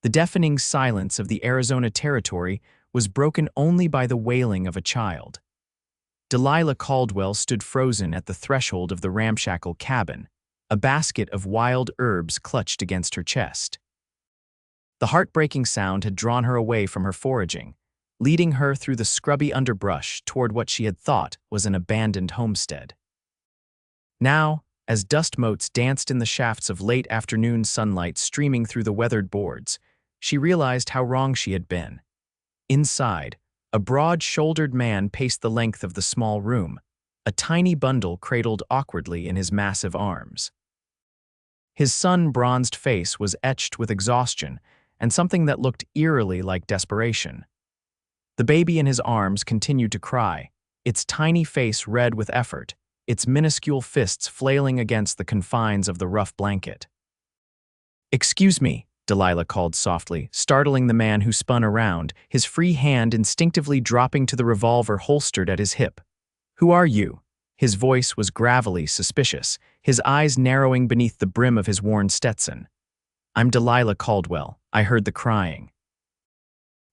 The deafening silence of the Arizona territory was broken only by the wailing of a child. Delilah Caldwell stood frozen at the threshold of the ramshackle cabin, a basket of wild herbs clutched against her chest. The heartbreaking sound had drawn her away from her foraging, leading her through the scrubby underbrush toward what she had thought was an abandoned homestead. Now, as dust motes danced in the shafts of late afternoon sunlight streaming through the weathered boards, she realized how wrong she had been. Inside, a broad-shouldered man paced the length of the small room, a tiny bundle cradled awkwardly in his massive arms. His sun-bronzed face was etched with exhaustion and something that looked eerily like desperation. The baby in his arms continued to cry, its tiny face red with effort, its minuscule fists flailing against the confines of the rough blanket. "Excuse me," Delilah called softly, startling the man who spun around, his free hand instinctively dropping to the revolver holstered at his hip. "Who are you?" His voice was gravelly suspicious, his eyes narrowing beneath the brim of his worn Stetson. "I'm Delilah Caldwell. I heard the crying."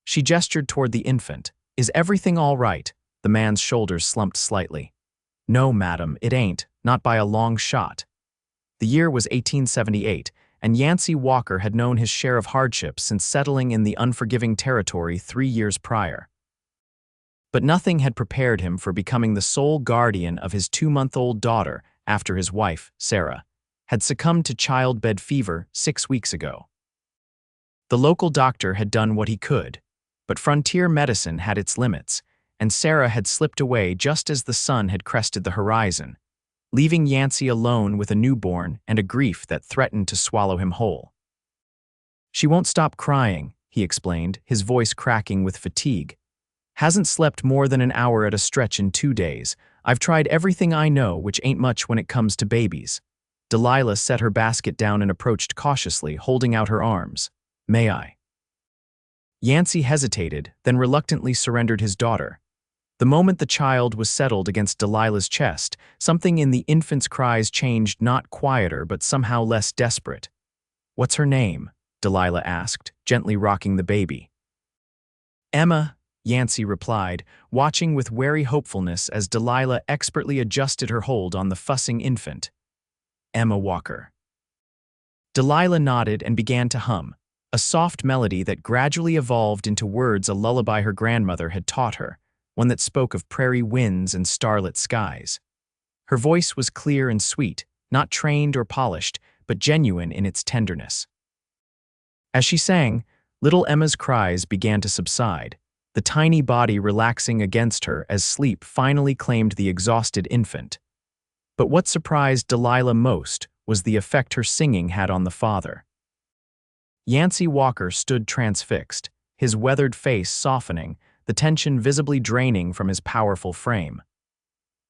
She gestured toward the infant. "Is everything all right?" The man's shoulders slumped slightly. "No, madam, it ain't, not by a long shot." The year was 1878, and Yancey Walker had known his share of hardships since settling in the unforgiving territory 3 years prior. But nothing had prepared him for becoming the sole guardian of his 2-month-old daughter after his wife, Sarah, had succumbed to childbed fever 6 weeks ago. The local doctor had done what he could, but frontier medicine had its limits, and Sarah had slipped away just as the sun had crested the horizon, leaving Yancey alone with a newborn and a grief that threatened to swallow him whole. "She won't stop crying," he explained, his voice cracking with fatigue. "Hasn't slept more than an hour at a stretch in 2 days. I've tried everything I know, which ain't much when it comes to babies." Delilah set her basket down and approached cautiously, holding out her arms. "May I?" Yancey hesitated, then reluctantly surrendered his daughter. The moment the child was settled against Delilah's chest, something in the infant's cries changed, not quieter but somehow less desperate. "What's her name?" Delilah asked, gently rocking the baby. "Emma," Yancey replied, watching with wary hopefulness as Delilah expertly adjusted her hold on the fussing infant. "Emma Walker." Delilah nodded and began to hum, a soft melody that gradually evolved into words a lullaby her grandmother had taught her, one that spoke of prairie winds and starlit skies. Her voice was clear and sweet, not trained or polished, but genuine in its tenderness. As she sang, little Emma's cries began to subside, the tiny body relaxing against her as sleep finally claimed the exhausted infant. But what surprised Delilah most was the effect her singing had on the father. Yancey Walker stood transfixed, his weathered face softening, the tension visibly draining from his powerful frame.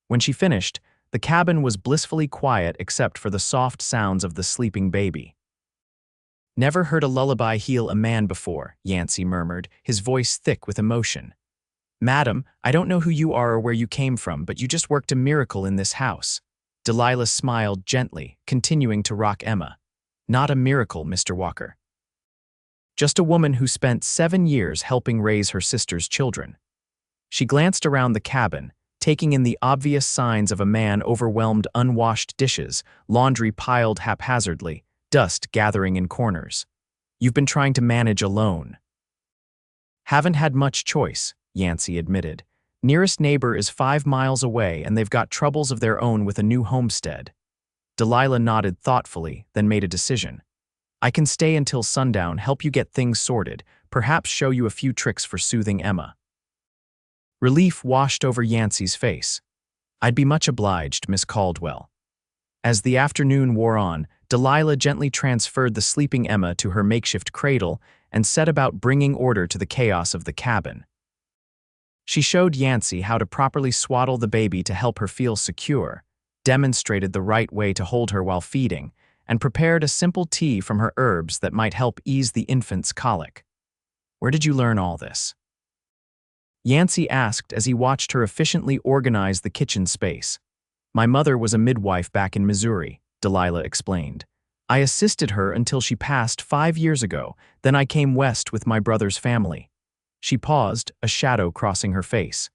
When she finished, the cabin was blissfully quiet except for the soft sounds of the sleeping baby. "Never heard a lullaby heal a man before," Yancey murmured, his voice thick with emotion. "Madam, I don't know who you are or where you came from, but you just worked a miracle in this house." Delilah smiled gently, continuing to rock Emma. "Not a miracle, Mr. Walker. Just a woman who spent 7 years helping raise her sister's children." She glanced around the cabin, taking in the obvious signs of a man overwhelmed: unwashed dishes, laundry piled haphazardly, dust gathering in corners. "You've been trying to manage alone." "Haven't had much choice," Yancey admitted. "Nearest neighbor is 5 miles away and they've got troubles of their own with a new homestead." Delilah nodded thoughtfully, then made a decision. "I can stay until sundown, help you get things sorted, perhaps show you a few tricks for soothing Emma." Relief washed over Yancey's face. "I'd be much obliged, Miss Caldwell." As the afternoon wore on, Delilah gently transferred the sleeping Emma to her makeshift cradle and set about bringing order to the chaos of the cabin. She showed Yancey how to properly swaddle the baby to help her feel secure, demonstrated the right way to hold her while feeding, and prepared a simple tea from her herbs that might help ease the infant's colic. "Where did you learn all this?" Yancey asked as he watched her efficiently organize the kitchen space. "My mother was a midwife back in Missouri," Delilah explained. I assisted her until she passed 5 years ago, then I came west with my brother's family. She paused, a shadow crossing her face.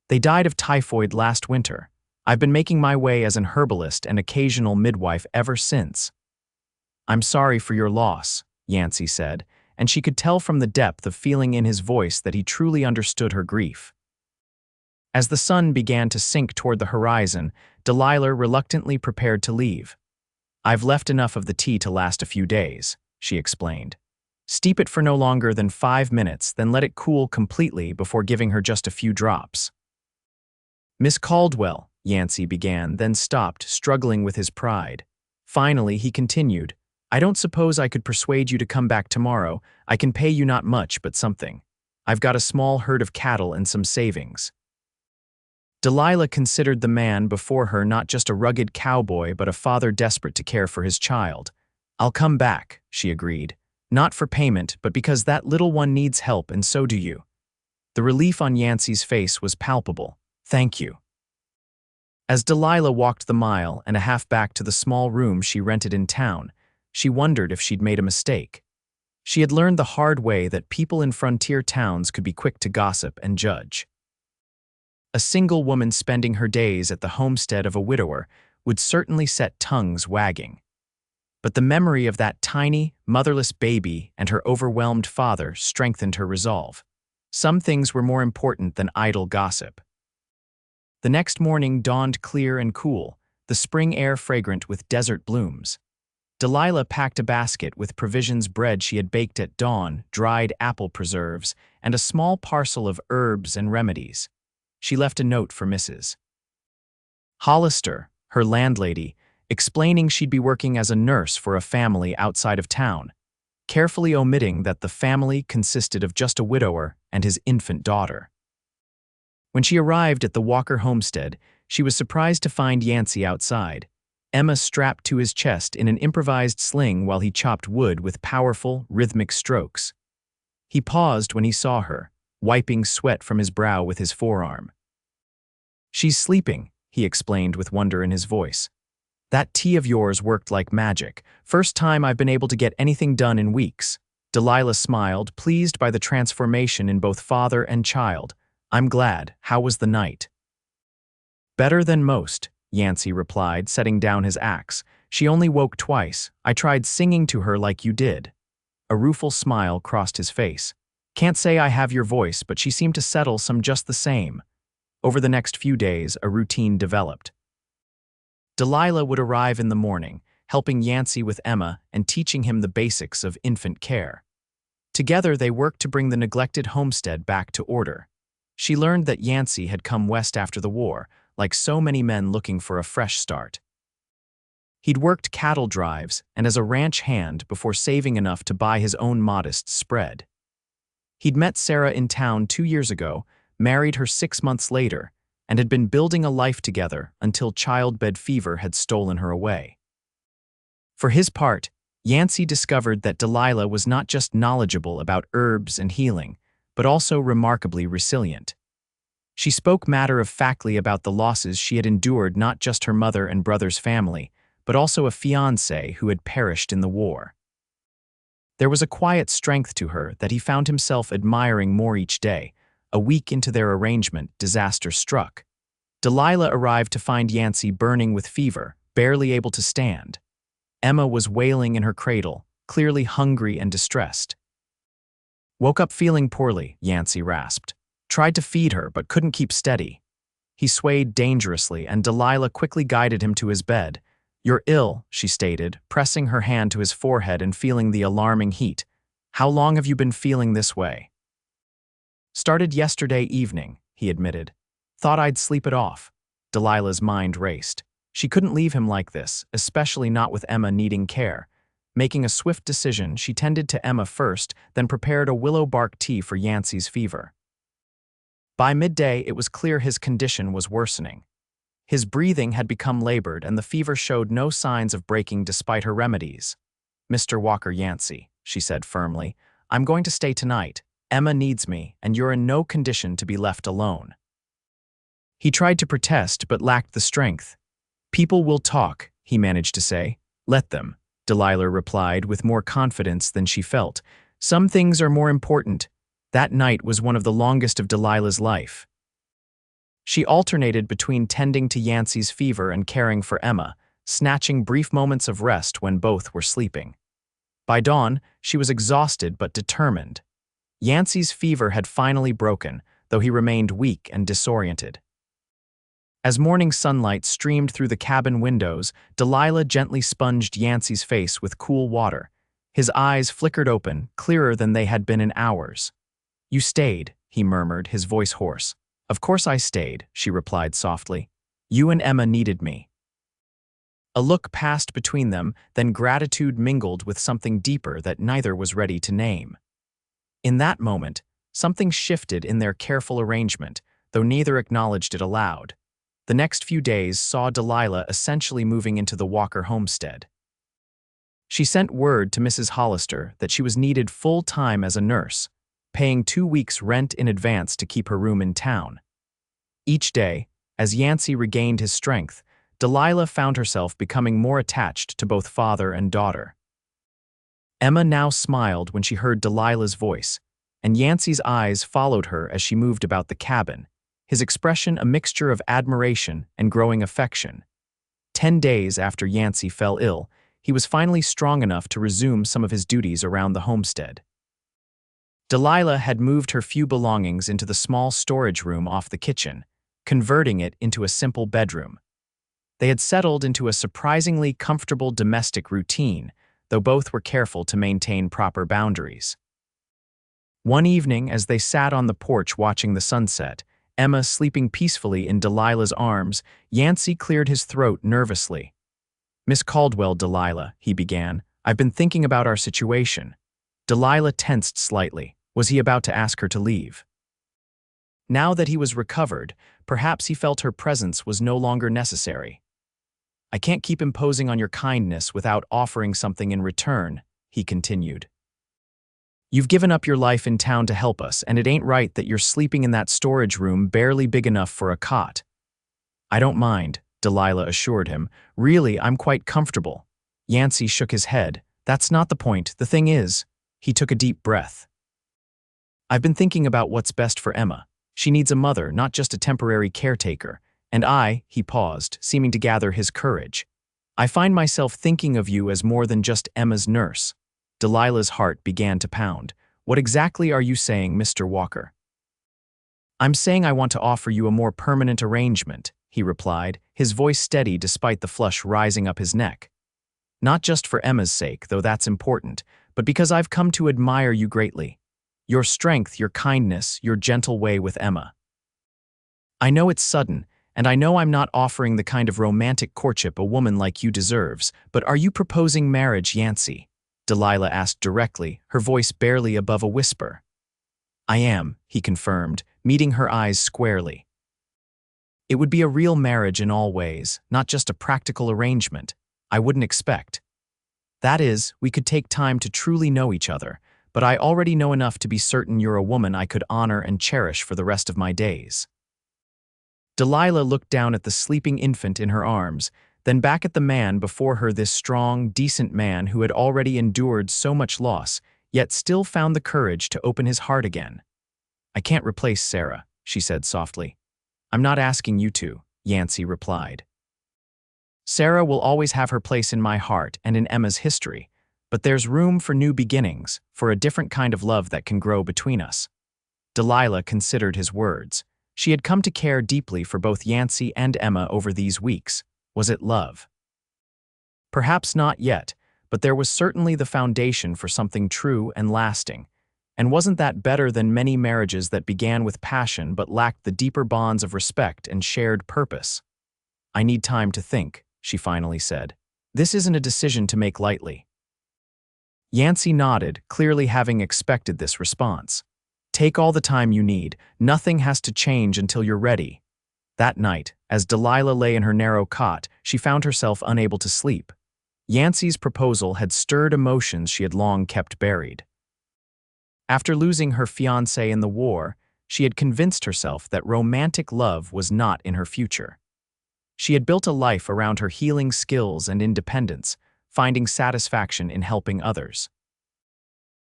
They died of typhoid last winter. I've been making my way as an herbalist and occasional midwife ever since. I'm sorry for your loss, Yancey said, and she could tell from the depth of feeling in his voice that he truly understood her grief. As the sun began to sink toward the horizon, Delilah reluctantly prepared to leave. I've left enough of the tea to last a few days, she explained. Steep it for no longer than 5 minutes, then let it cool completely before giving her just a few drops. Miss Caldwell, Yancey began, then stopped, struggling with his pride. Finally, he continued, I don't suppose I could persuade you to come back tomorrow. I can pay you not much, but something. I've got a small herd of cattle and some savings. Delilah considered the man before her not just a rugged cowboy, but a father desperate to care for his child. I'll come back, she agreed. Not for payment, but because that little one needs help, and so do you. The relief on Yancey's face was palpable. Thank you. As Delilah walked the mile and a half back to the small room she rented in town, she wondered if she'd made a mistake. She had learned the hard way that people in frontier towns could be quick to gossip and judge. A single woman spending her days at the homestead of a widower would certainly set tongues wagging. But the memory of that tiny, motherless baby and her overwhelmed father strengthened her resolve. Some things were more important than idle gossip. The next morning dawned clear and cool, the spring air fragrant with desert blooms. Delilah packed a basket with provisions, bread she had baked at dawn, dried apple preserves, and a small parcel of herbs and remedies. She left a note for Mrs. Hollister, her landlady, explaining she'd be working as a nurse for a family outside of town, carefully omitting that the family consisted of just a widower and his infant daughter. When she arrived at the Walker homestead, she was surprised to find Yancey outside, Emma strapped to his chest in an improvised sling while he chopped wood with powerful, rhythmic strokes. He paused when he saw her, wiping sweat from his brow with his forearm. She's sleeping, he explained with wonder in his voice. That tea of yours worked like magic. First time I've been able to get anything done in weeks. Delilah smiled, pleased by the transformation in both father and child. I'm glad. How was the night? Better than most, Yancey replied, setting down his axe. She only woke twice. I tried singing to her like you did. A rueful smile crossed his face. Can't say I have your voice, but she seemed to settle some just the same. Over the next few days, a routine developed. Delilah would arrive in the morning, helping Yancey with Emma and teaching him the basics of infant care. Together, they worked to bring the neglected homestead back to order. She learned that Yancey had come west after the war, like so many men looking for a fresh start. He'd worked cattle drives and as a ranch hand before saving enough to buy his own modest spread. He'd met Sarah in town 2 years ago, married her 6 months later, and had been building a life together until childbed fever had stolen her away. For his part, Yancey discovered that Delilah was not just knowledgeable about herbs and healing, but also remarkably resilient. She spoke matter-of-factly about the losses she had endured, not just her mother and brother's family, but also a fiancé who had perished in the war. There was a quiet strength to her that he found himself admiring more each day. A week into their arrangement, disaster struck. Delilah arrived to find Yancey burning with fever, barely able to stand. Emma was wailing in her cradle, clearly hungry and distressed. Woke up feeling poorly, Yancey rasped. Tried to feed her, but couldn't keep steady. He swayed dangerously, and Delilah quickly guided him to his bed. You're ill, she stated, pressing her hand to his forehead and feeling the alarming heat. How long have you been feeling this way? Started yesterday evening, he admitted. Thought I'd sleep it off. Delilah's mind raced. She couldn't leave him like this, especially not with Emma needing care. Making a swift decision, she tended to Emma first, then prepared a willow bark tea for Yancey's fever. By midday, it was clear his condition was worsening. His breathing had become labored, and the fever showed no signs of breaking despite her remedies. Mr. Walker Yancey, she said firmly, I'm going to stay tonight. Emma needs me, and you're in no condition to be left alone. He tried to protest, but lacked the strength. People will talk, he managed to say. Let them. Delilah replied with more confidence than she felt. Some things are more important. That night was one of the longest of Delilah's life. She alternated between tending to Yancey's fever and caring for Emma, snatching brief moments of rest when both were sleeping. By dawn, she was exhausted but determined. Yancey's fever had finally broken, though he remained weak and disoriented. As morning sunlight streamed through the cabin windows, Delilah gently sponged Yancey's face with cool water. His eyes flickered open, clearer than they had been in hours. "You stayed," he murmured, his voice hoarse. "Of course I stayed," she replied softly. "You and Emma needed me." A look passed between them, then gratitude mingled with something deeper that neither was ready to name. In that moment, something shifted in their careful arrangement, though neither acknowledged it aloud. The next few days saw Delilah essentially moving into the Walker homestead. She sent word to Mrs. Hollister that she was needed full-time as a nurse, paying 2 weeks' rent in advance to keep her room in town. Each day, as Yancey regained his strength, Delilah found herself becoming more attached to both father and daughter. Emma now smiled when she heard Delilah's voice, and Yancey's eyes followed her as she moved about the cabin, his expression a mixture of admiration and growing affection. 10 days after Yancey fell ill, he was finally strong enough to resume some of his duties around the homestead. Delilah had moved her few belongings into the small storage room off the kitchen, converting it into a simple bedroom. They had settled into a surprisingly comfortable domestic routine, though both were careful to maintain proper boundaries. One evening, as they sat on the porch watching the sunset, Emma sleeping peacefully in Delilah's arms, Yancey cleared his throat nervously. "Miss Caldwell, Delilah," he began, "I've been thinking about our situation." Delilah tensed slightly. Was he about to ask her to leave? Now that he was recovered, perhaps he felt her presence was no longer necessary. "I can't keep imposing on your kindness without offering something in return," he continued. "You've given up your life in town to help us, and it ain't right that you're sleeping in that storage room barely big enough for a cot." "I don't mind," Delilah assured him. "Really, I'm quite comfortable." Yancey shook his head. "That's not the point. The thing is," he took a deep breath, "I've been thinking about what's best for Emma. She needs a mother, not just a temporary caretaker. And he paused, seeming to gather his courage. "I find myself thinking of you as more than just Emma's nurse." Delilah's heart began to pound. "What exactly are you saying, Mr. Walker?" "I'm saying I want to offer you a more permanent arrangement," he replied, his voice steady despite the flush rising up his neck. "Not just for Emma's sake, though that's important, but because I've come to admire you greatly. Your strength, your kindness, your gentle way with Emma. I know it's sudden, and I know I'm not offering the kind of romantic courtship a woman like you deserves, but are you proposing marriage, Yancey?" Delilah asked directly, her voice barely above a whisper. "I am," he confirmed, meeting her eyes squarely. "It would be a real marriage in all ways, not just a practical arrangement. I wouldn't expect. That is, we could take time to truly know each other, but I already know enough to be certain you're a woman I could honor and cherish for the rest of my days." Delilah looked down at the sleeping infant in her arms, then back at the man before her, this strong, decent man who had already endured so much loss, yet still found the courage to open his heart again. "I can't replace Sarah," she said softly. "I'm not asking you to," Yancey replied. "Sarah will always have her place in my heart and in Emma's history, but there's room for new beginnings, for a different kind of love that can grow between us." Delilah considered his words. She had come to care deeply for both Yancey and Emma over these weeks. Was it love? Perhaps not yet, but there was certainly the foundation for something true and lasting. And wasn't that better than many marriages that began with passion but lacked the deeper bonds of respect and shared purpose? "I need time to think," she finally said. "This isn't a decision to make lightly." Yancey nodded, clearly having expected this response. "Take all the time you need. Nothing has to change until you're ready." That night, as Delilah lay in her narrow cot, she found herself unable to sleep. Yancey's proposal had stirred emotions she had long kept buried. After losing her fiancé in the war, she had convinced herself that romantic love was not in her future. She had built a life around her healing skills and independence, finding satisfaction in helping others.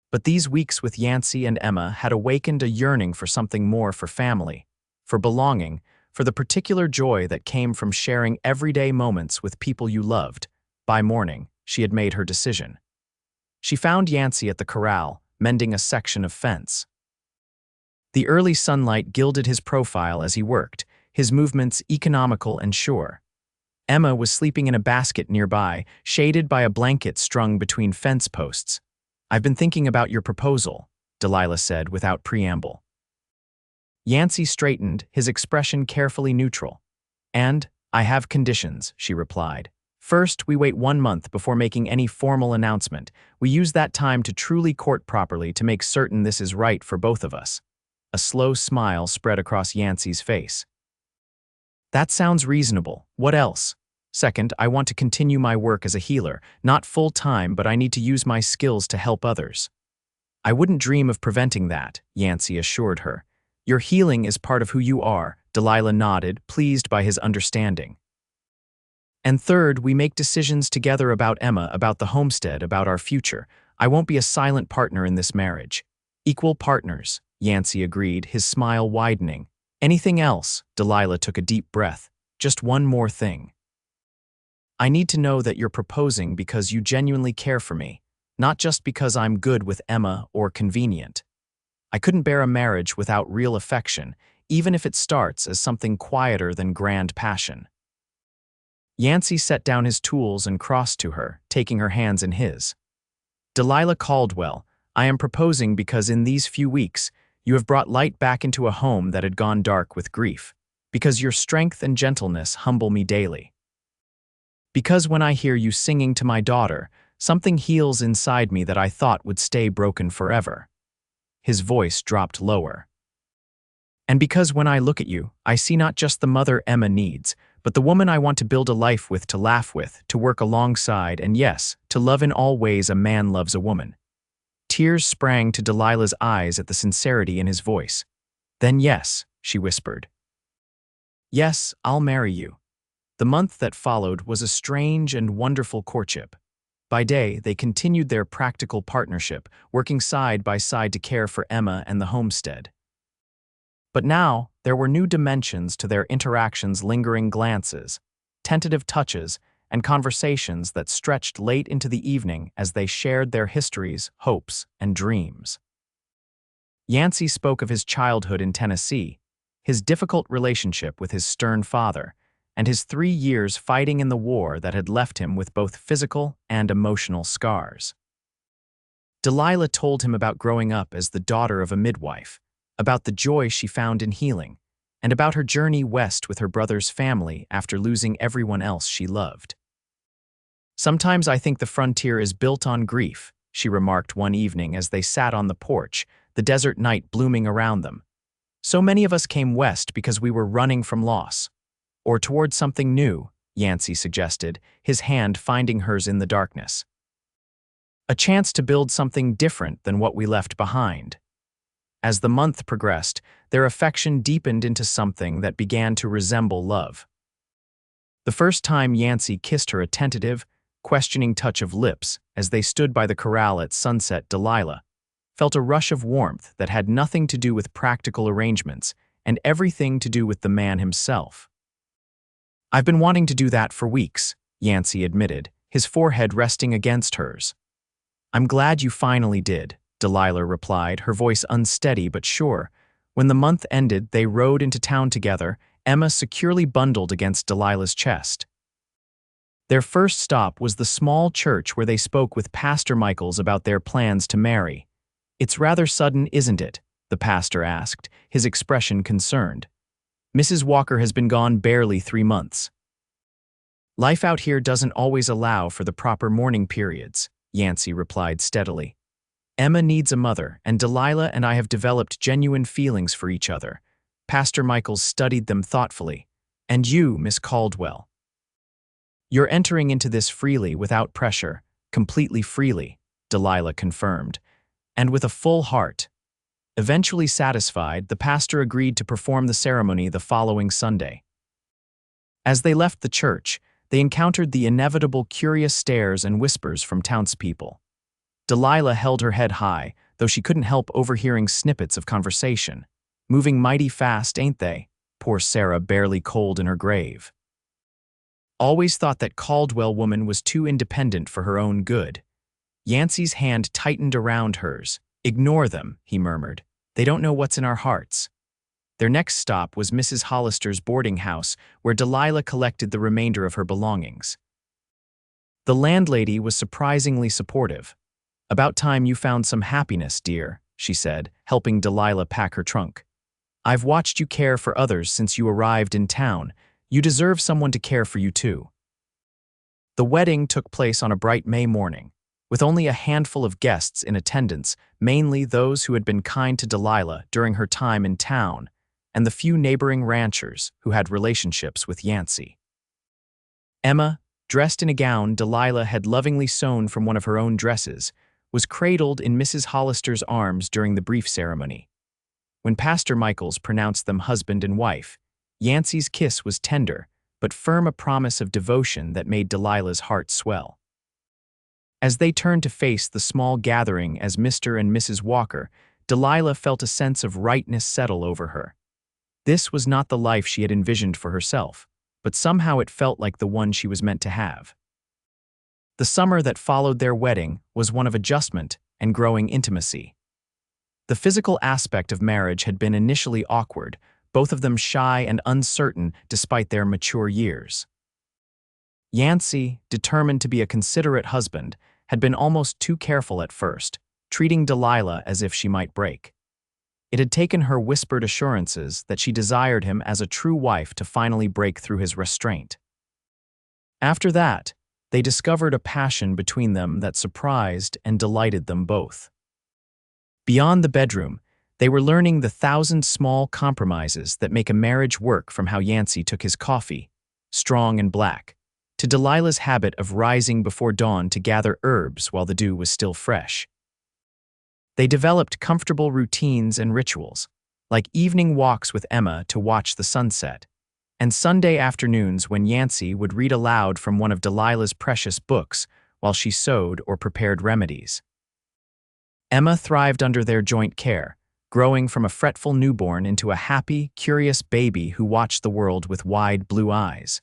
But these weeks with Yancey and Emma had awakened a yearning for something more, for family, for belonging, for the particular joy that came from sharing everyday moments with people you loved. By morning, she had made her decision. She found Yancey at the corral, mending a section of fence. The early sunlight gilded his profile as he worked, his movements economical and sure. Emma was sleeping in a basket nearby, shaded by a blanket strung between fence posts. "I've been thinking about your proposal," Delilah said without preamble. Yancey straightened, his expression carefully neutral. "And I have conditions," she replied. "First, we wait 1 month before making any formal announcement. We use that time to truly court properly, to make certain this is right for both of us." A slow smile spread across Yancey's face. "That sounds reasonable. What else?" "Second, I want to continue my work as a healer, not full-time, but I need to use my skills to help others." "I wouldn't dream of preventing that," Yancey assured her. "Your healing is part of who you are," Delilah nodded, pleased by his understanding. "And third, we make decisions together about Emma, about the homestead, about our future. I won't be a silent partner in this marriage." "Equal partners," Yancey agreed, his smile widening. "Anything else?" Delilah took a deep breath. "Just one more thing. I need to know that you're proposing because you genuinely care for me, not just because I'm good with Emma or convenient. I couldn't bear a marriage without real affection, even if it starts as something quieter than grand passion." Yancey set down his tools and crossed to her, taking her hands in his. "Delilah Caldwell, I am proposing because in these few weeks, you have brought light back into a home that had gone dark with grief, because your strength and gentleness humble me daily. Because when I hear you singing to my daughter, something heals inside me that I thought would stay broken forever." His voice dropped lower. "And because when I look at you, I see not just the mother Emma needs, but the woman I want to build a life with, to laugh with, to work alongside, and yes, to love in all ways a man loves a woman." Tears sprang to Delilah's eyes at the sincerity in his voice. "Then yes," she whispered. "Yes, I'll marry you." The month that followed was a strange and wonderful courtship. By day, they continued their practical partnership, working side by side to care for Emma and the homestead. But now, there were new dimensions to their interactions, lingering glances, tentative touches, and conversations that stretched late into the evening as they shared their histories, hopes, and dreams. Yancey spoke of his childhood in Tennessee, his difficult relationship with his stern father, and his 3 years fighting in the war that had left him with both physical and emotional scars. Delilah told him about growing up as the daughter of a midwife, about the joy she found in healing, and about her journey west with her brother's family after losing everyone else she loved. "Sometimes I think the frontier is built on grief," she remarked one evening as they sat on the porch, the desert night blooming around them. "So many of us came west because we were running from loss. Or toward something new," Yancey suggested, his hand finding hers in the darkness. "A chance to build something different than what we left behind." As the month progressed, their affection deepened into something that began to resemble love. The first time Yancey kissed her, a tentative, questioning touch of lips as they stood by the corral at sunset, Delilah felt a rush of warmth that had nothing to do with practical arrangements and everything to do with the man himself. "I've been wanting to do that for weeks," Yancey admitted, his forehead resting against hers. "I'm glad you finally did," Delilah replied, her voice unsteady but sure. When the month ended, they rode into town together, Emma securely bundled against Delilah's chest. Their first stop was the small church where they spoke with Pastor Michaels about their plans to marry. "It's rather sudden, isn't it?" the pastor asked, his expression concerned. "Mrs. Walker has been gone barely 3 months. Life out here doesn't always allow for the proper mourning periods," Yancey replied steadily. "Emma needs a mother, and Delilah and I have developed genuine feelings for each other." Pastor Michaels studied them thoughtfully. "And you, Miss Caldwell. You're entering into this freely, without pressure, completely freely," Delilah confirmed, "and with a full heart." Eventually satisfied, the pastor agreed to perform the ceremony the following Sunday. As they left the church, They encountered the inevitable curious stares and whispers from townspeople. Delilah held her head high, though she couldn't help overhearing snippets of conversation. "Moving mighty fast, ain't they? Poor Sarah barely cold in her grave." Always thought that Caldwell woman was too independent for her own good. Yancey's hand tightened around hers. "Ignore them," he murmured. "They don't know what's in our hearts." Their next stop was Mrs. Hollister's boarding house, where Delilah collected the remainder of her belongings. The landlady was surprisingly supportive. "About time you found some happiness, dear," she said, helping Delilah pack her trunk. "I've watched you care for others since you arrived in town. You deserve someone to care for you too." The wedding took place on a bright May morning, with only a handful of guests in attendance, mainly those who had been kind to Delilah during her time in town, and the few neighboring ranchers who had relationships with Yancey. Emma, dressed in a gown Delilah had lovingly sewn from one of her own dresses, was cradled in Mrs. Hollister's arms during the brief ceremony. When Pastor Michaels pronounced them husband and wife, Yancey's kiss was tender, but firm, a promise of devotion that made Delilah's heart swell. As they turned to face the small gathering as Mr. and Mrs. Walker, Delilah felt a sense of rightness settle over her. This was not the life she had envisioned for herself, but somehow it felt like the one she was meant to have. The summer that followed their wedding was one of adjustment and growing intimacy. The physical aspect of marriage had been initially awkward, both of them shy and uncertain despite their mature years. Yancey, determined to be a considerate husband, had been almost too careful at first, treating Delilah as if she might break. It had taken her whispered assurances that she desired him as a true wife to finally break through his restraint. After that, they discovered a passion between them that surprised and delighted them both. Beyond the bedroom, they were learning the 1,000 small compromises that make a marriage work, from how Yancey took his coffee, strong and black, to Delilah's habit of rising before dawn to gather herbs while the dew was still fresh. They developed comfortable routines and rituals, like evening walks with Emma to watch the sunset, and Sunday afternoons when Yancey would read aloud from one of Delilah's precious books while she sewed or prepared remedies. Emma thrived under their joint care, growing from a fretful newborn into a happy, curious baby who watched the world with wide blue eyes.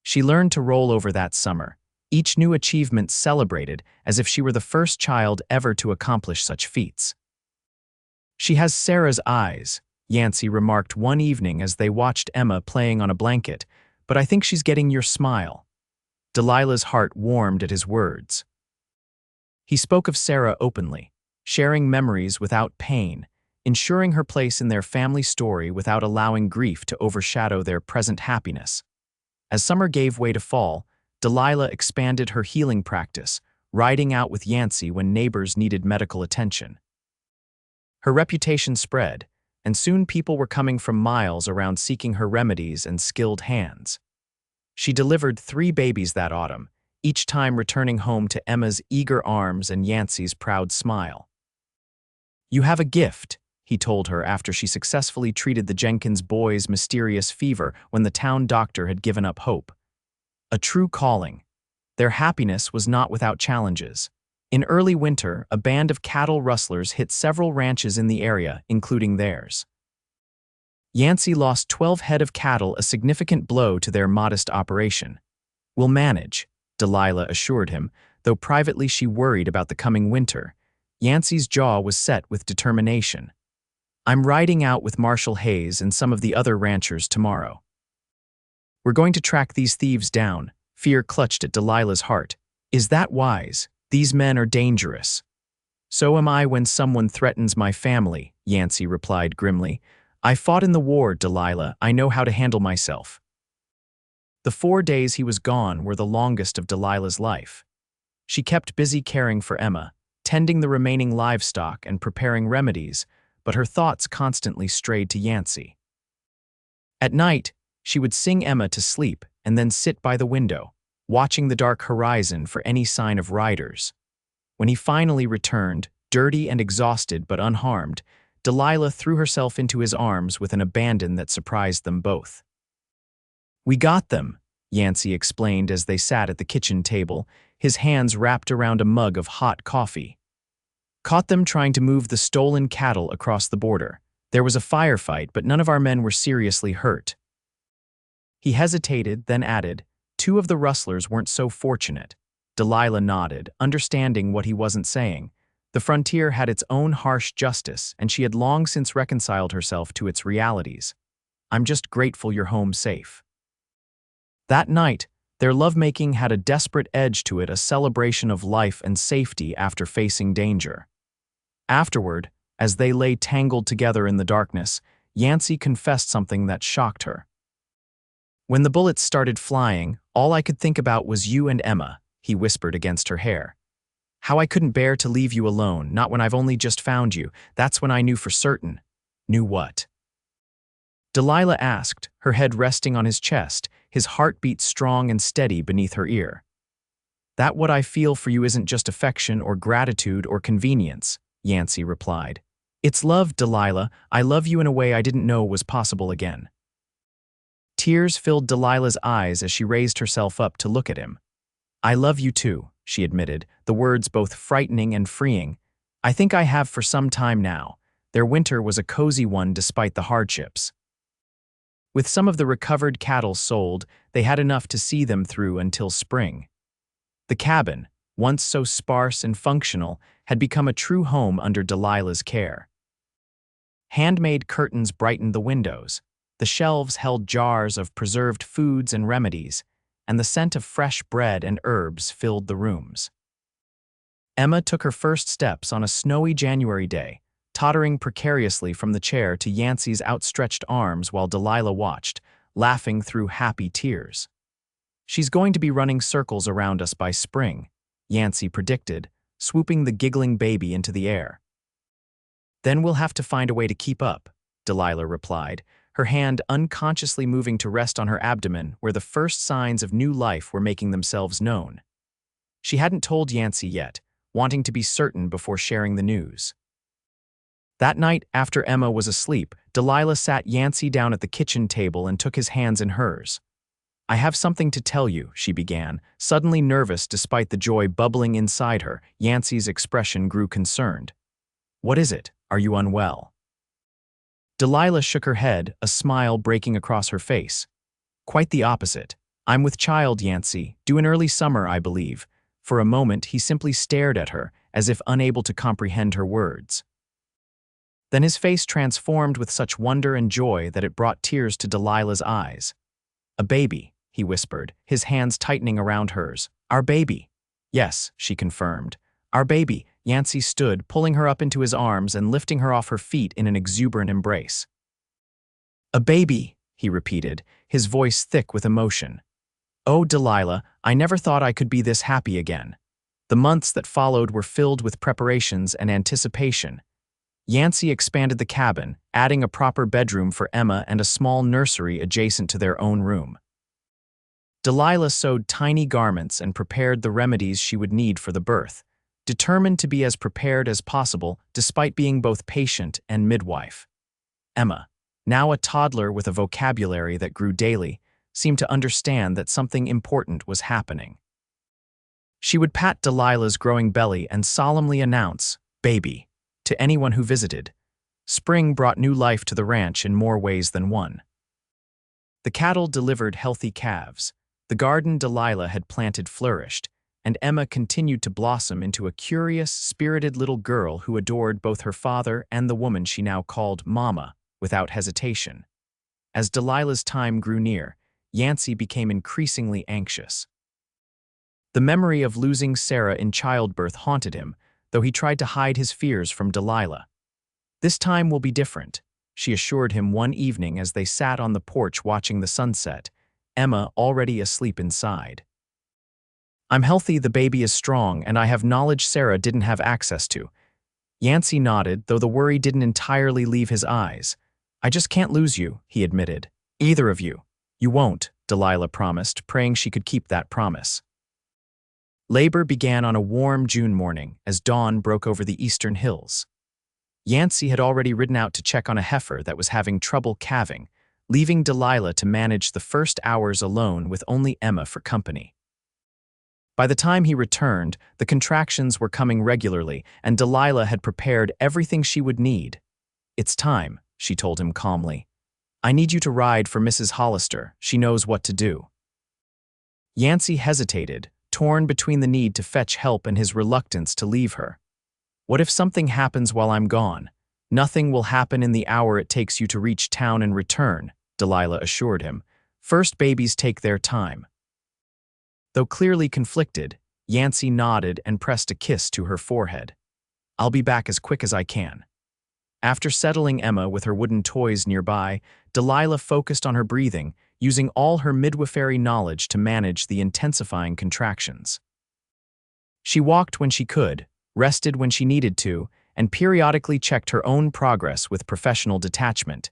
She learned to roll over that summer, each new achievement celebrated as if she were the first child ever to accomplish such feats. "She has Sarah's eyes," Yancey remarked one evening as they watched Emma playing on a blanket, "but I think she's getting your smile." Delilah's heart warmed at his words. He spoke of Sarah openly, sharing memories without pain, ensuring her place in their family story without allowing grief to overshadow their present happiness. As summer gave way to fall, Delilah expanded her healing practice, riding out with Yancey when neighbors needed medical attention. Her reputation spread, and soon people were coming from miles around seeking her remedies and skilled hands. She delivered 3 babies that autumn, each time returning home to Emma's eager arms and Yancey's proud smile. "You have a gift," he told her after she successfully treated the Jenkins boys' mysterious fever when the town doctor had given up hope. "A true calling." Their happiness was not without challenges. In early winter, a band of cattle rustlers hit several ranches in the area, including theirs. Yancey lost 12 head of cattle, a significant blow to their modest operation. "We'll manage," Delilah assured him, though privately she worried about the coming winter. Yancey's jaw was set with determination. "I'm riding out with Marshal Hayes and some of the other ranchers tomorrow. We're going to track these thieves down." Fear clutched at Delilah's heart. "Is that wise? These men are dangerous." "So am I when someone threatens my family," Yancey replied grimly. "I fought in the war, Delilah. I know how to handle myself." The 4 days he was gone were the longest of Delilah's life. She kept busy caring for Emma, tending the remaining livestock and preparing remedies, but her thoughts constantly strayed to Yancey. At night, she would sing Emma to sleep and then sit by the window, watching the dark horizon for any sign of riders. When he finally returned, dirty and exhausted but unharmed, Delilah threw herself into his arms with an abandon that surprised them both. "We got them," Yancey explained as they sat at the kitchen table, his hands wrapped around a mug of hot coffee. Caught them trying to move the stolen cattle across the border. There was a firefight, but none of our men were seriously hurt. He hesitated, then added, 2 of the rustlers weren't so fortunate. Delilah nodded, understanding what he wasn't saying. The frontier had its own harsh justice, and she had long since reconciled herself to its realities. I'm just grateful you're home safe. That night, their lovemaking had a desperate edge to it, a celebration of life and safety after facing danger. Afterward, as they lay tangled together in the darkness, Yancey confessed something that shocked her. When the bullets started flying, all I could think about was you and Emma, he whispered against her hair. How I couldn't bear to leave you alone, not when I've only just found you. That's when I knew for certain. Knew what? Delilah asked, her head resting on his chest, his heartbeat strong and steady beneath her ear. That what I feel for you isn't just affection or gratitude or convenience, Yancey replied. It's love, Delilah. I love you in a way I didn't know was possible again. Tears filled Delilah's eyes as she raised herself up to look at him. I love you too, she admitted, the words both frightening and freeing. I think I have for some time now. Their winter was a cozy one despite the hardships. With some of the recovered cattle sold, they had enough to see them through until spring. The cabin, once so sparse and functional, had become a true home under Delilah's care. Handmade curtains brightened the windows. The shelves held jars of preserved foods and remedies, and the scent of fresh bread and herbs filled the rooms. Emma took her first steps on a snowy January day, tottering precariously from the chair to Yancey's outstretched arms while Delilah watched, laughing through happy tears. She's going to be running circles around us by spring, Yancey predicted, swooping the giggling baby into the air. Then we'll have to find a way to keep up, Delilah replied, her hand unconsciously moving to rest on her abdomen where the first signs of new life were making themselves known. She hadn't told Yancey yet, wanting to be certain before sharing the news. That night, after Emma was asleep, Delilah sat Yancey down at the kitchen table and took his hands in hers. I have something to tell you, she began, suddenly nervous despite the joy bubbling inside her. Yancey's expression grew concerned. What is it? Are you unwell? Delilah shook her head, a smile breaking across her face. Quite the opposite. I'm with child, Yancey, due in early summer, I believe. For a moment, he simply stared at her, as if unable to comprehend her words. Then his face transformed with such wonder and joy that it brought tears to Delilah's eyes. A baby, he whispered, his hands tightening around hers. Our baby. Yes, she confirmed. Our baby. Yancey stood, pulling her up into his arms and lifting her off her feet in an exuberant embrace. A baby, he repeated, his voice thick with emotion. Oh, Delilah, I never thought I could be this happy again. The months that followed were filled with preparations and anticipation. Yancey expanded the cabin, adding a proper bedroom for Emma and a small nursery adjacent to their own room. Delilah sewed tiny garments and prepared the remedies she would need for the birth, determined to be as prepared as possible despite being both patient and midwife. Emma, now a toddler with a vocabulary that grew daily, seemed to understand that something important was happening. She would pat Delilah's growing belly and solemnly announce, "Baby," to anyone who visited. Spring brought new life to the ranch in more ways than one. The cattle delivered healthy calves, the garden Delilah had planted flourished, and Emma continued to blossom into a curious, spirited little girl who adored both her father and the woman she now called Mama, without hesitation. As Delilah's time grew near, Yancey became increasingly anxious. The memory of losing Sarah in childbirth haunted him, though he tried to hide his fears from Delilah. This time will be different, she assured him one evening as they sat on the porch watching the sunset, Emma already asleep inside. I'm healthy, the baby is strong, and I have knowledge Sarah didn't have access to. Yancey nodded, though the worry didn't entirely leave his eyes. I just can't lose you, he admitted. Either of you. You won't, Delilah promised, praying she could keep that promise. Labor began on a warm June morning as dawn broke over the eastern hills. Yancey had already ridden out to check on a heifer that was having trouble calving, leaving Delilah to manage the first hours alone with only Emma for company. By the time he returned, the contractions were coming regularly, and Delilah had prepared everything she would need. "It's time," she told him calmly. "I need you to ride for Mrs. Hollister. She knows what to do." Yancey hesitated, torn between the need to fetch help and his reluctance to leave her. "What if something happens while I'm gone? Nothing will happen in the hour it takes you to reach town and return," Delilah assured him. "First babies take their time." Though clearly conflicted, Yancey nodded and pressed a kiss to her forehead. "I'll be back as quick as I can." After settling Emma with her wooden toys nearby, Delilah focused on her breathing, using all her midwifery knowledge to manage the intensifying contractions. She walked when she could, rested when she needed to, and periodically checked her own progress with professional detachment.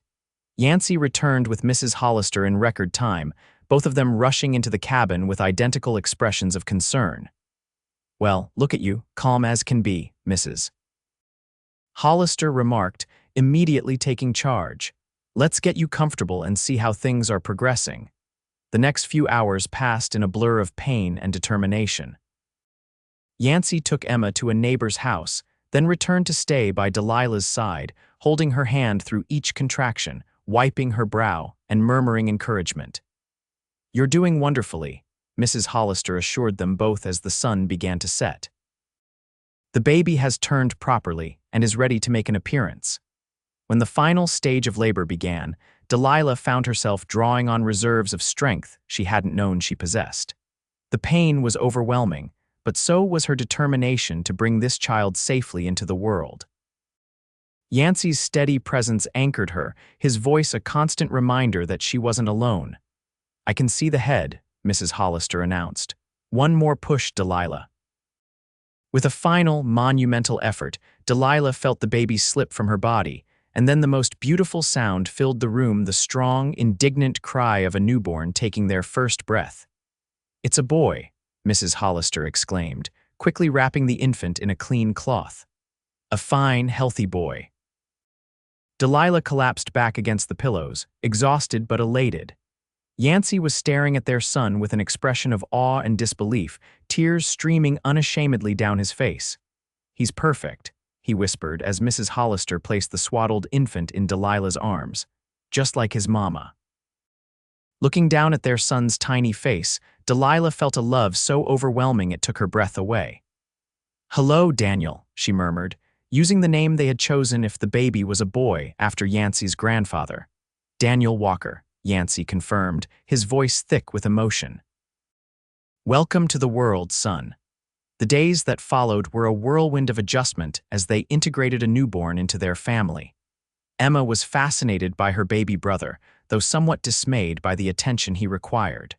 Yancey returned with Mrs. Hollister in record time, both of them rushing into the cabin with identical expressions of concern. "Well, look at you, calm as can be, Mrs. Hollister remarked, immediately taking charge. "Let's get you comfortable and see how things are progressing." The next few hours passed in a blur of pain and determination. Yancey took Emma to a neighbor's house, then returned to stay by Delilah's side, holding her hand through each contraction, wiping her brow, and murmuring encouragement. "You're doing wonderfully," Mrs. Hollister assured them both as the sun began to set. "The baby has turned properly and is ready to make an appearance." When the final stage of labor began, Delilah found herself drawing on reserves of strength she hadn't known she possessed. The pain was overwhelming, but so was her determination to bring this child safely into the world. Yancey's steady presence anchored her, his voice a constant reminder that she wasn't alone. "I can see the head," Mrs. Hollister announced. "One more push, Delilah." With a final, monumental effort, Delilah felt the baby slip from her body, and then the most beautiful sound filled the room, the strong, indignant cry of a newborn taking their first breath. "It's a boy," Mrs. Hollister exclaimed, quickly wrapping the infant in a clean cloth. "A fine, healthy boy." Delilah collapsed back against the pillows, exhausted but elated. Yancey was staring at their son with an expression of awe and disbelief, tears streaming unashamedly down his face. "He's perfect," he whispered as Mrs. Hollister placed the swaddled infant in Delilah's arms, "just like his mama." Looking down at their son's tiny face, Delilah felt a love so overwhelming it took her breath away. "Hello, Daniel," she murmured, using the name they had chosen if the baby was a boy after Yancey's grandfather. "Daniel Walker," Yancey confirmed, his voice thick with emotion. "Welcome to the world, son." The days that followed were a whirlwind of adjustment as they integrated a newborn into their family. Emma was fascinated by her baby brother, though somewhat dismayed by the attention he required.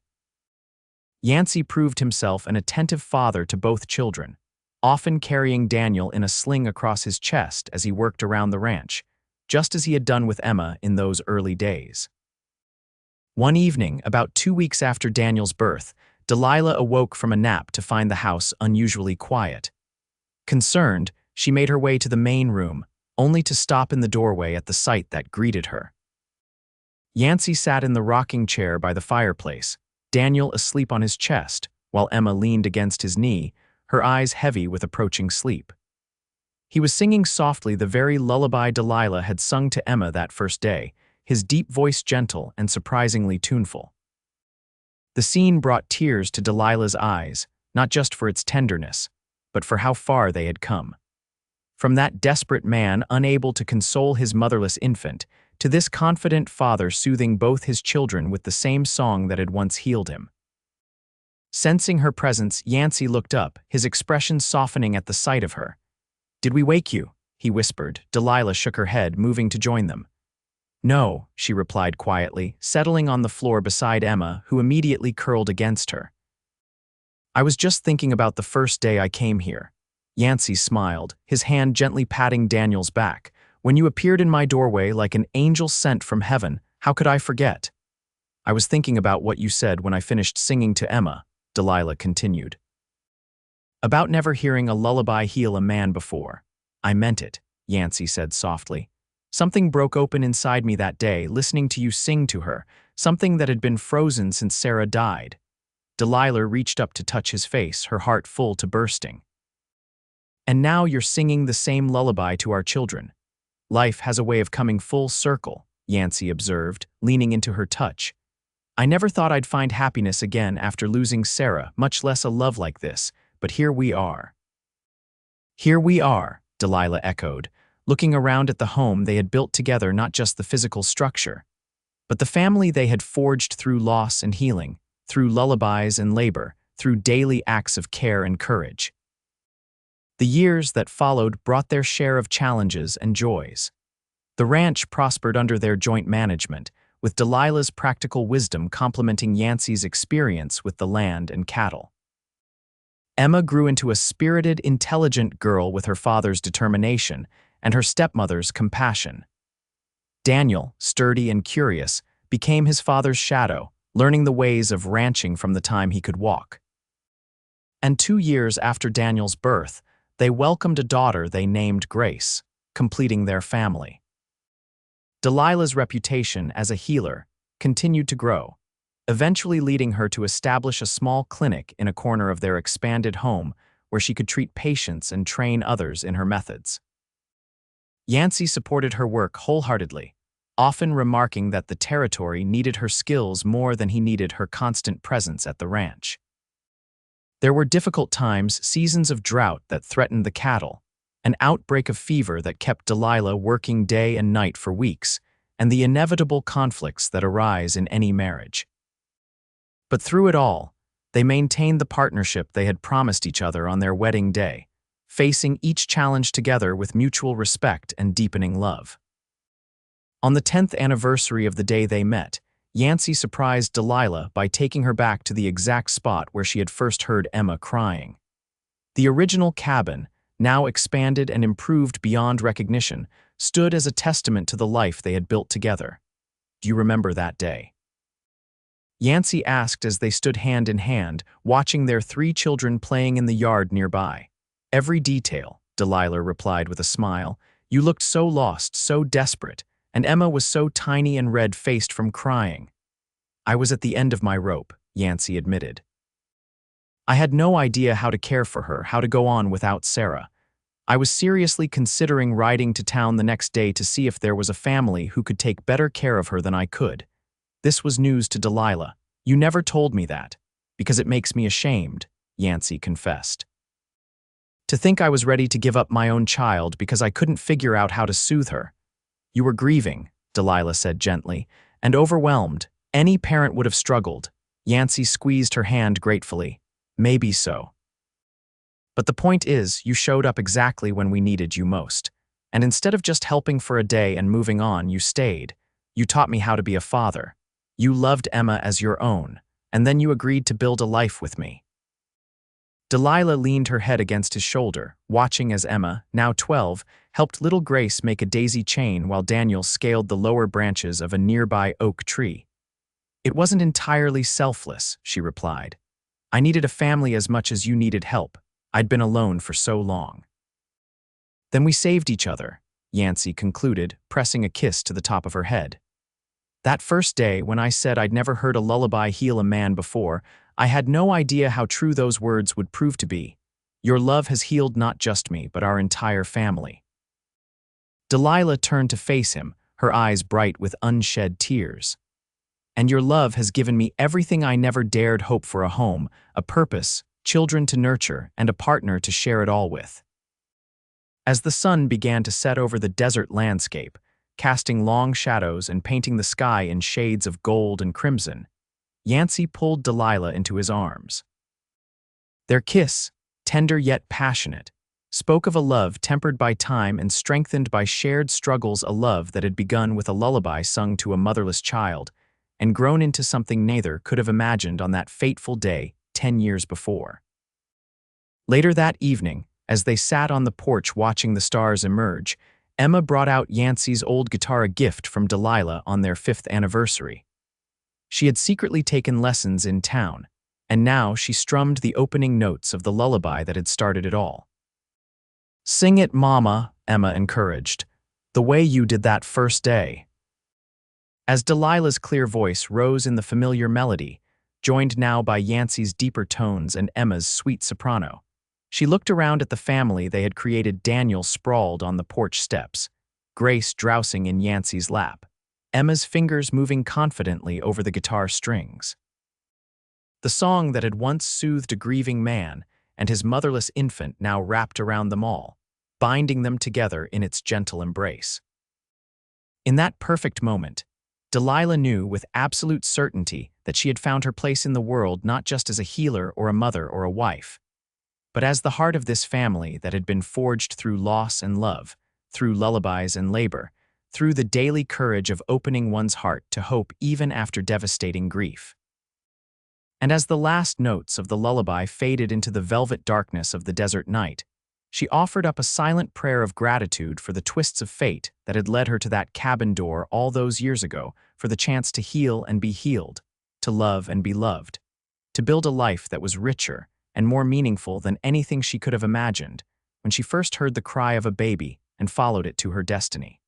Yancey proved himself an attentive father to both children, often carrying Daniel in a sling across his chest as he worked around the ranch, just as he had done with Emma in those early days. One evening, about 2 weeks after Daniel's birth, Delilah awoke from a nap to find the house unusually quiet. Concerned, she made her way to the main room, only to stop in the doorway at the sight that greeted her. Yancey sat in the rocking chair by the fireplace, Daniel asleep on his chest, while Emma leaned against his knee, her eyes heavy with approaching sleep. He was singing softly the very lullaby Delilah had sung to Emma that first day, his deep voice gentle and surprisingly tuneful. The scene brought tears to Delilah's eyes, not just for its tenderness, but for how far they had come. From that desperate man unable to console his motherless infant, to this confident father soothing both his children with the same song that had once healed him. Sensing her presence, Yancey looked up, his expression softening at the sight of her. "Did we wake you?" he whispered. Delilah shook her head, moving to join them. "No," she replied quietly, settling on the floor beside Emma, who immediately curled against her. "I was just thinking about the first day I came here." Yancey smiled, his hand gently patting Daniel's back. "When you appeared in my doorway like an angel sent from heaven, how could I forget?" "I was thinking about what you said when I finished singing to Emma," Delilah continued. "About never hearing a lullaby heal a man before. I meant it," Yancey said softly. Something broke open inside me that day, listening to you sing to her, something that had been frozen since Sarah died. Delilah reached up to touch his face, her heart full to bursting. And now you're singing the same lullaby to our children. Life has a way of coming full circle, Yancey observed, leaning into her touch. I never thought I'd find happiness again after losing Sarah, much less a love like this, but here we are. Here we are, Delilah echoed, looking around at the home they had built together, not just the physical structure, but the family they had forged through loss and healing, through lullabies and labor, through daily acts of care and courage. The years that followed brought their share of challenges and joys. The ranch prospered under their joint management, with Delilah's practical wisdom complementing Yancey's experience with the land and cattle. Emma grew into a spirited, intelligent girl with her father's determination and her stepmother's compassion. Daniel, sturdy and curious, became his father's shadow, learning the ways of ranching from the time he could walk. And 2 years after Daniel's birth, they welcomed a daughter they named Grace, completing their family. Delilah's reputation as a healer continued to grow, eventually leading her to establish a small clinic in a corner of their expanded home where she could treat patients and train others in her methods. Yancey supported her work wholeheartedly, often remarking that the territory needed her skills more than he needed her constant presence at the ranch. There were difficult times, seasons of drought that threatened the cattle, an outbreak of fever that kept Delilah working day and night for weeks, and the inevitable conflicts that arise in any marriage. But through it all, they maintained the partnership they had promised each other on their wedding day, facing each challenge together with mutual respect and deepening love. On the 10th anniversary of the day they met, Yancey surprised Delilah by taking her back to the exact spot where she had first heard Emma crying. The original cabin, now expanded and improved beyond recognition, stood as a testament to the life they had built together. Do you remember that day? Yancey asked as they stood hand in hand, watching their 3 children playing in the yard nearby. Every detail, Delilah replied with a smile. You looked so lost, so desperate, and Emma was so tiny and red-faced from crying. I was at the end of my rope, Yancey admitted. I had no idea how to care for her, how to go on without Sarah. I was seriously considering riding to town the next day to see if there was a family who could take better care of her than I could. This was news to Delilah. You never told me that, because it makes me ashamed, Yancey confessed. To think I was ready to give up my own child because I couldn't figure out how to soothe her. You were grieving, Delilah said gently, and overwhelmed. Any parent would have struggled. Yancey squeezed her hand gratefully. Maybe so. But the point is, you showed up exactly when we needed you most. And instead of just helping for a day and moving on, you stayed. You taught me how to be a father. You loved Emma as your own, and then you agreed to build a life with me. Delilah leaned her head against his shoulder, watching as Emma, now 12, helped little Grace make a daisy chain while Daniel scaled the lower branches of a nearby oak tree. It wasn't entirely selfless, she replied. I needed a family as much as you needed help. I'd been alone for so long. Then we saved each other, Yancey concluded, pressing a kiss to the top of her head. That first day, when I said I'd never heard a lullaby heal a man before, I had no idea how true those words would prove to be. Your love has healed not just me, but our entire family. Delilah turned to face him, her eyes bright with unshed tears. And your love has given me everything I never dared hope for: a home, a purpose, children to nurture, and a partner to share it all with. As the sun began to set over the desert landscape, casting long shadows and painting the sky in shades of gold and crimson, Yancey pulled Delilah into his arms. Their kiss, tender yet passionate, spoke of a love tempered by time and strengthened by shared struggles, a love that had begun with a lullaby sung to a motherless child and grown into something neither could have imagined on that fateful day 10 years before. Later that evening, as they sat on the porch watching the stars emerge, Emma brought out Yancey's old guitar, a gift from Delilah on their 5th anniversary. She had secretly taken lessons in town, and now she strummed the opening notes of the lullaby that had started it all. Sing it, Mama, Emma encouraged. The way you did that first day." As Delilah's clear voice rose in the familiar melody, joined now by Yancey's deeper tones and Emma's sweet soprano, she looked around at the family they had created. Daniel sprawled on the porch steps, Grace drowsing in Yancey's lap, Emma's fingers moving confidently over the guitar strings. The song that had once soothed a grieving man and his motherless infant now wrapped around them all, binding them together in its gentle embrace. In that perfect moment, Delilah knew with absolute certainty that she had found her place in the world not just as a healer or a mother or a wife, but as the heart of this family that had been forged through loss and love, through lullabies and labor, through the daily courage of opening one's heart to hope even after devastating grief. And as the last notes of the lullaby faded into the velvet darkness of the desert night, she offered up a silent prayer of gratitude for the twists of fate that had led her to that cabin door all those years ago, for the chance to heal and be healed, to love and be loved, to build a life that was richer and more meaningful than anything she could have imagined when she first heard the cry of a baby and followed it to her destiny.